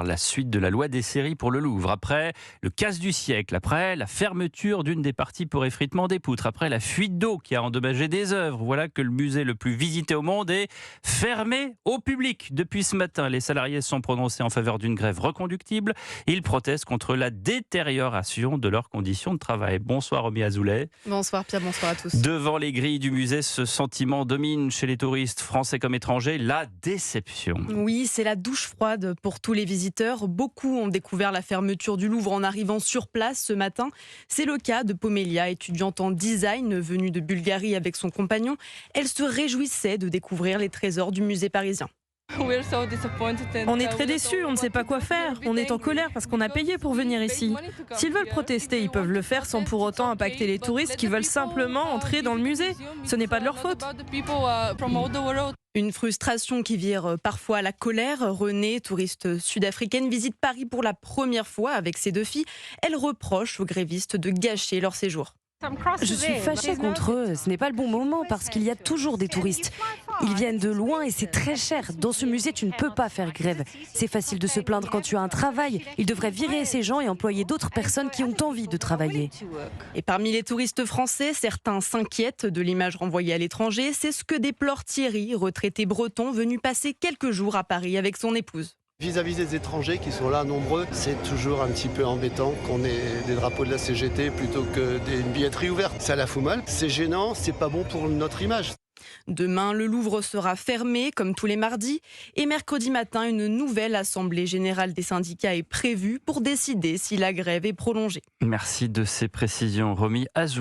La suite de la loi des séries pour le Louvre. Après le casse du siècle, après la fermeture d'une des parties pour effritement des poutres, après la fuite d'eau qui a endommagé des œuvres, voilà que le musée le plus visité au monde est fermé au public. Depuis ce matin, les salariés se sont prononcés en faveur d'une grève reconductible. Ils protestent contre la détérioration de leurs conditions de travail. Bonsoir Romy Azoulay. Bonsoir Pierre, bonsoir à tous. Devant les grilles du musée, ce sentiment domine chez les touristes français comme étrangers, la déception. Oui, c'est la douche froide pour tous les visiteurs. Beaucoup ont découvert la fermeture du Louvre en arrivant sur place ce matin. C'est le cas de Pomelia, étudiante en design venue de Bulgarie avec son compagnon. Elle se réjouissait de découvrir les trésors du musée parisien. On est très déçus, on ne sait pas quoi faire. On est en colère parce qu'on a payé pour venir ici. S'ils veulent protester, ils peuvent le faire sans pour autant impacter les touristes qui veulent simplement entrer dans le musée. Ce n'est pas de leur faute. Une frustration qui vire parfois à la colère. Renée, touriste sud-africaine, visite Paris pour la première fois avec ses deux filles. Elle reproche aux grévistes de gâcher leur séjour. Je suis fâchée contre eux. Ce n'est pas le bon moment parce qu'il y a toujours des touristes. Ils viennent de loin et c'est très cher. Dans ce musée, tu ne peux pas faire grève. C'est facile de se plaindre quand tu as un travail. Ils devraient virer ces gens et employer d'autres personnes qui ont envie de travailler. Et parmi les touristes français, certains s'inquiètent de l'image renvoyée à l'étranger. C'est ce que déplore Thierry, retraité breton, venu passer quelques jours à Paris avec son épouse. Vis-à-vis des étrangers qui sont là nombreux, c'est toujours un petit peu embêtant qu'on ait des drapeaux de la CGT plutôt que une billetterie ouverte. Ça la fout mal, c'est gênant, c'est pas bon pour notre image. Demain, le Louvre sera fermé comme tous les mardis et mercredi matin, une nouvelle assemblée générale des syndicats est prévue pour décider si la grève est prolongée. Merci de ces précisions, Romy Azoulay.